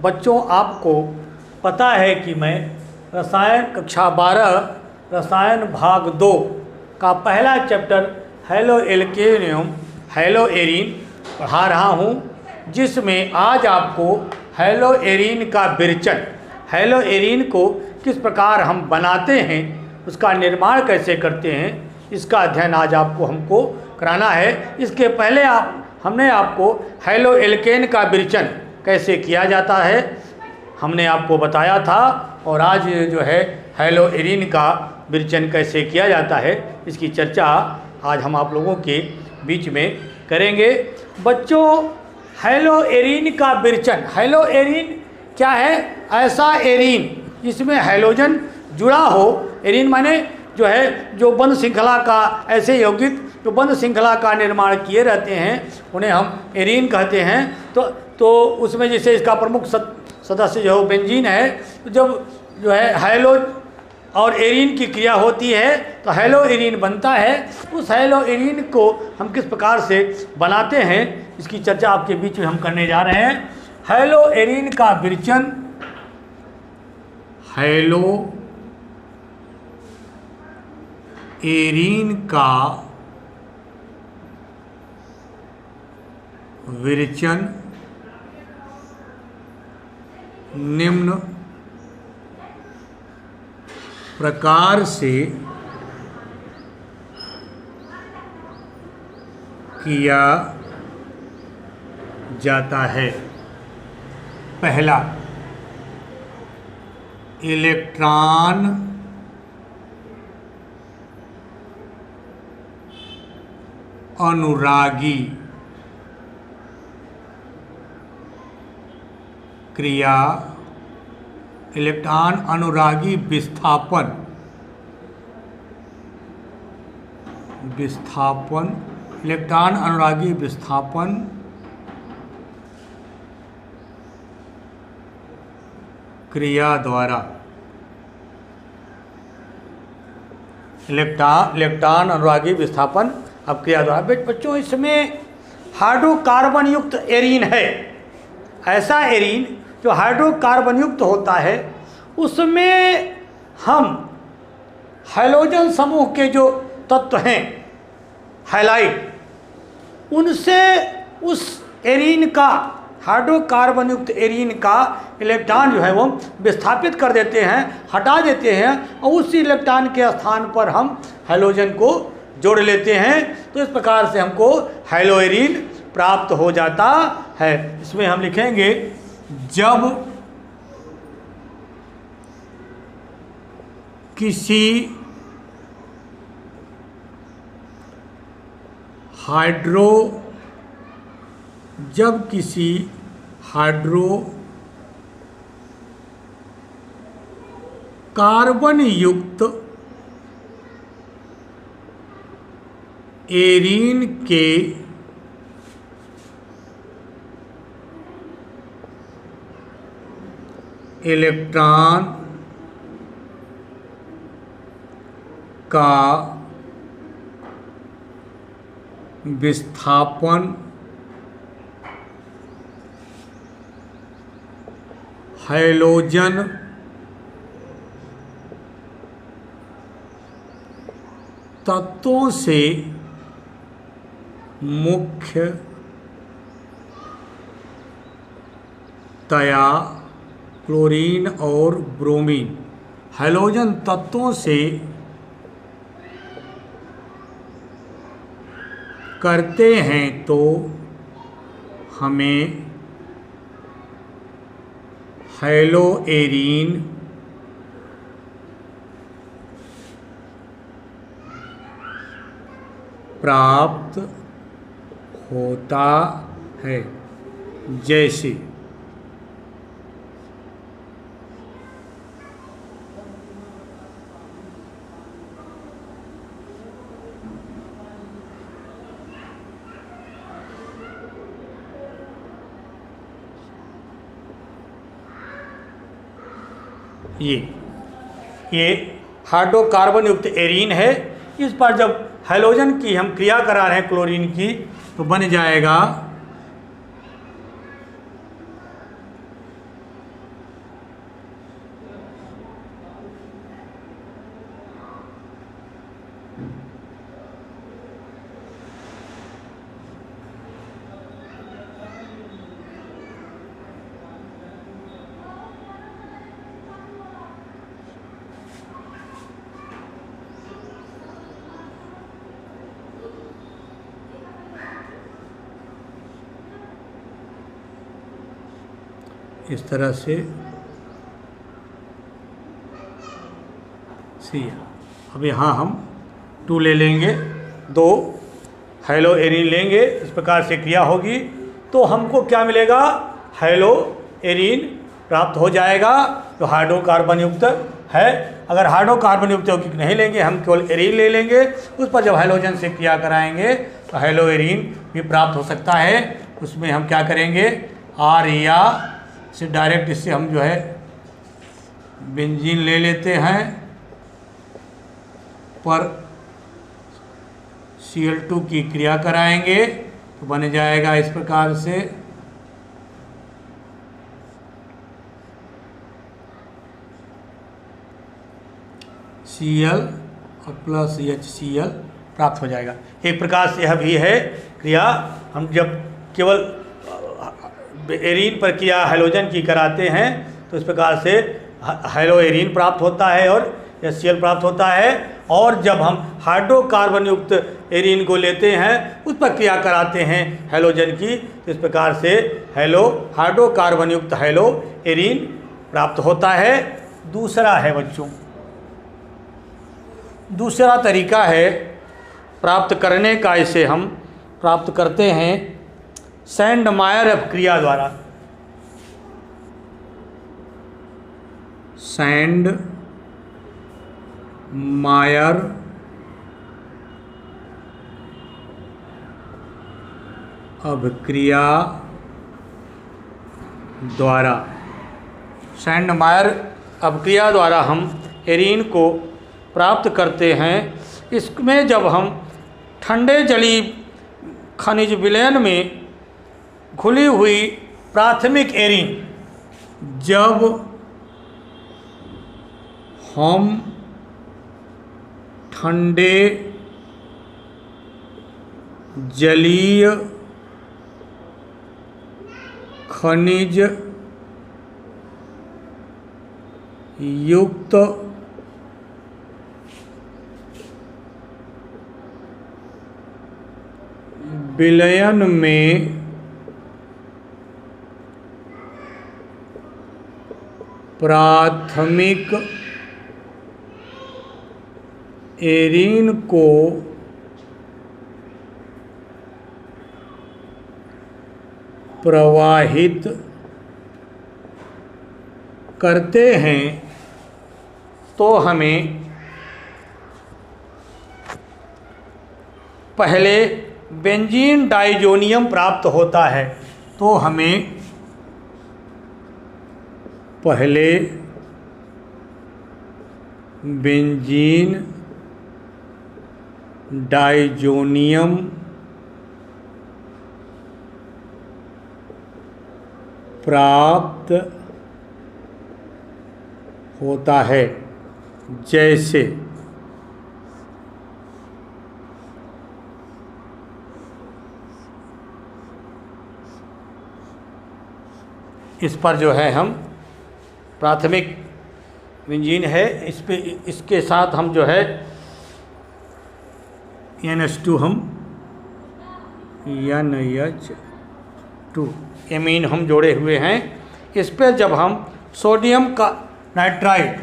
बच्चों, आपको पता है कि मैं रसायन कक्षा 12 रसायन भाग 2 का पहला चैप्टर हेलो एल्केनियम हेलो एरीन पढ़ा रहा हूँ, जिसमें आज आपको हेलो एरीन का विरचन, हेलो एरीन को किस प्रकार हम बनाते हैं, उसका निर्माण कैसे करते हैं, इसका अध्ययन आज हमको कराना है। इसके पहले हमने आपको हेलो एल्केन का विरचन कैसे किया जाता है हमने आपको बताया था, और आज जो है हेलो एरीन का विरचन कैसे किया जाता है इसकी चर्चा आज हम आप लोगों के बीच में करेंगे। बच्चों, हेलो एरीन का विरचन, हेलो एरीन क्या है? ऐसा एरीन जिसमें हैलोजन जुड़ा हो। एरीन माने जो है जो बंद श्रृंखला का, ऐसे यौगिक जो बंद श्रृंखला का निर्माण किए रहते हैं उन्हें हम एरीन कहते हैं। तो उसमें जैसे इसका प्रमुख सदस्य जो बेंजीन है, तो जब जो है हैलो और एरीन की क्रिया होती है तो हेलो एरीन बनता है। उस हेलो एरीन को हम किस प्रकार से बनाते हैं इसकी चर्चा आपके बीच में हम करने जा रहे हैं। हेलो एरीन का विरचन, हेलो एरीन का विरचन निम्न प्रकार से किया जाता है। पहला, इलेक्ट्रॉन अनुरागी क्रिया, इलेक्ट्रॉन अनुरागी विस्थापन इलेक्ट्रॉन अनुरागी विस्थापन क्रिया द्वारा, इलेक्ट्रॉन अनुरागी विस्थापन अब क्रिया द्वारा। बच्चों, इसमें हाइड्रोकार्बन युक्त एरीन है। ऐसा एरीन जो हाइड्रोकार्बन युक्त होता है, उसमें हम हैलोजन समूह के जो तत्व हैं हैलाइड, उनसे उस एरीन का, हाइड्रोकार्बन युक्त एरीन का इलेक्ट्रॉन जो है वो विस्थापित कर देते हैं, हटा देते हैं, और उसी इलेक्ट्रॉन के स्थान पर हम हैलोजन को जोड़ लेते हैं। तो इस प्रकार से हमको हेलो एरीन प्राप्त हो जाता है। इसमें हम लिखेंगे, जब किसी हाइड्रोकार्बन युक्त एरीन के इलेक्ट्रॉन का विस्थापन हैलोजन तत्वों से मुख्यतया क्लोरीन और ब्रोमीन, हैलोजन तत्वों से करते हैं तो हमें हेलो एरीन प्राप्त होता है। जैसे ये हाइड्रोकार्बन युक्त एरीन है। इस पर जब हैलोजन की हम क्रिया करा रहे हैं क्लोरीन की, तो बन जाएगा इस तरह से सी। अब यहाँ हम 2 ले लेंगे, 2 हेलो एरिन लेंगे, इस प्रकार से क्रिया होगी तो हमको क्या मिलेगा, हेलो एरिन प्राप्त हो जाएगा जो हाइड्रोकार्बन युक्त है। अगर हाइड्रोकार्बन युक्त यौगिक नहीं लेंगे, हम केवल एरिन ले लेंगे, उस पर जब हेलोजन से क्रिया कराएंगे तो हेलो एरिन भी प्राप्त हो सकता है। उसमें हम क्या करेंगे, आर या से डायरेक्ट इससे हम जो है बेंजीन ले लेते हैं, पर Cl2 की क्रिया कराएंगे तो बन जाएगा इस प्रकार से Cl और प्लस HCl प्राप्त हो जाएगा। एक प्रकार से यह भी है क्रिया। हम जब केवल एरीन पर क्रिया हेलोजन की कराते हैं तो इस प्रकार से हेलो एरीन प्राप्त होता है और HCl प्राप्त होता है। और जब हम हाइड्रोकार्बन युक्त एरीन को लेते हैं, उस पर क्रिया कराते हैं हेलोजन की, तो इस प्रकार से हाइड्रोकार्बन युक्त हेलो एरीन प्राप्त होता है। दूसरा है बच्चों, दूसरा तरीका है प्राप्त करने का, इसे हम प्राप्त करते हैं सैंडमायर अपक्रिया द्वारा। सैंडमायर अभिक्रिया द्वारा, सैंडमायर अभिक्रिया द्वारा हम एरीन को प्राप्त करते हैं। इसमें जब हम ठंडे जलीय खनिज विलयन में घुली हुई प्राथमिक एरीन, जब हम ठंडे जलीय खनिज युक्त विलयन में प्राथमिक एरीन को प्रवाहित करते हैं तो हमें पहले बेंजीन डाइजोनियम प्राप्त होता है। तो हमें पहले बेंजीन डाइजोनियम प्राप्त होता है। जैसे इस पर जो है हम प्राथमिक बेंजीन है, इस पे इसके साथ हम जो है NH2 हम NH2 एमीन हम जोड़े हुए हैं। इस पे जब हम सोडियम का नाइट्राइड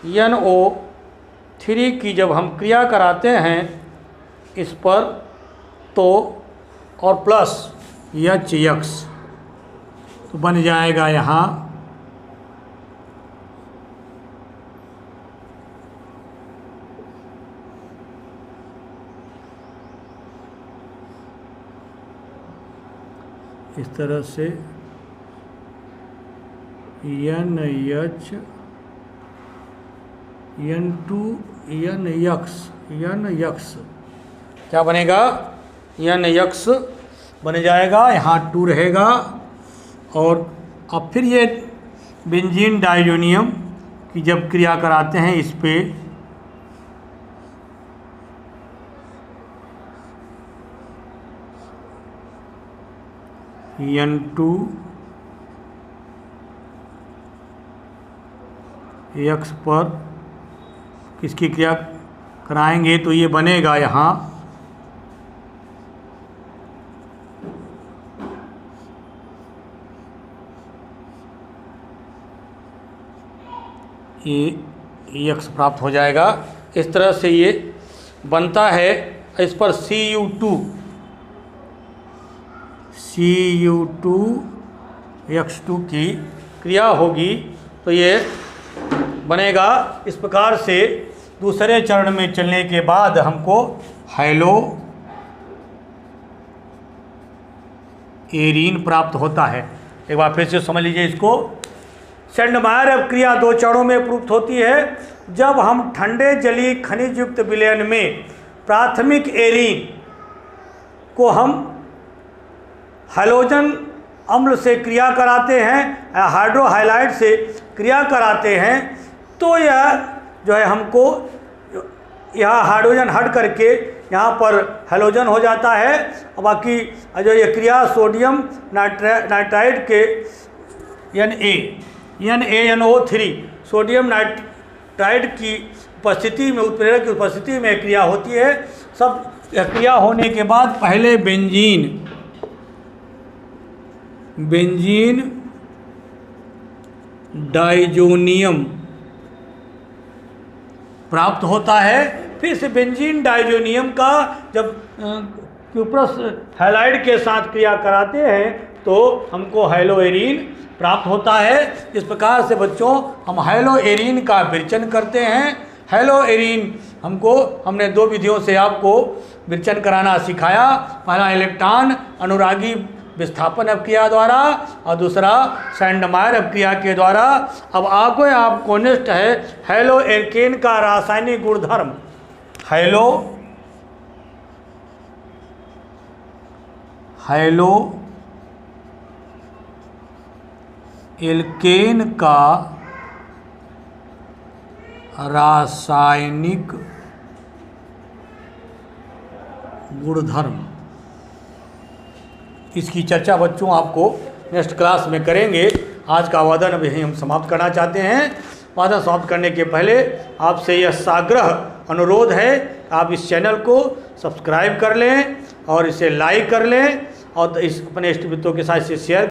NaNO3 की जब हम क्रिया कराते हैं इस पर, तो और प्लस HX तो बन जाएगा यहाँ इस तरह से NH क्या बनेगा, NX बन जाएगा, यहाँ 2 रहेगा। और अब फिर ये बेंजीन डाइजोनियम की जब क्रिया कराते हैं इस पे N2 x पर किसकी क्रिया कराएंगे तो ये बनेगा यहाँ ये x प्राप्त हो जाएगा। इस तरह से ये बनता है। इस पर Cu2 की क्रिया होगी तो ये बनेगा। इस प्रकार से दूसरे चरण में चलने के बाद हमको हैलो एरीन प्राप्त होता है। एक बार फिर से समझ लीजिए इसको। सेंडमायर क्रिया दो चरणों में प्रयुक्त होती है। जब हम ठंडे जलीय खनिज युक्त विलयन में प्राथमिक एरीन को हम हैलोजन अम्ल से क्रिया कराते हैं, हाइड्रोहाइलाइड से क्रिया कराते हैं, तो यह जो है हमको यहाँ हाइड्रोजन हट करके यहाँ पर हैलोजन हो जाता है। और बाकी जो ये क्रिया सोडियम नाइट्राइड के NaNO3 सोडियम नाइट्राइड की उपस्थिति में, उत्प्रेरक की उपस्थिति में क्रिया होती है। सब क्रिया होने के बाद पहले बेंजीन डाइजोनियम प्राप्त होता है। फिर से बेंजीन डाइजोनियम का जब क्यूप्रस हैलाइड के साथ क्रिया कराते हैं तो हमको हैलो एरीन प्राप्त होता है। इस प्रकार से बच्चों हम हैलो एरीन का विरचन करते हैं। हैलो एरीन हमने दो विधियों से आपको विरचन कराना सिखाया। पहला इलेक्ट्रॉन अनुरागी विस्थापन अपक्रिया द्वारा और दूसरा सैंडमायर अपक्रिया के द्वारा। अब आगे आपको नेक्स्ट है हैलो एल्केन का रासायनिक गुणधर्म। हैलो एल्केन का रासायनिक गुणधर्म, इसकी चर्चा बच्चों आपको नेक्स्ट क्लास में करेंगे। आज का वादन अभी हम समाप्त करना चाहते हैं। वादन समाप्त करने के पहले आपसे यह साग्रह अनुरोध है, आप इस चैनल को सब्सक्राइब कर लें और इसे लाइक कर लें और इस अपने इष्ट मित्रों के साथ इसे शेयर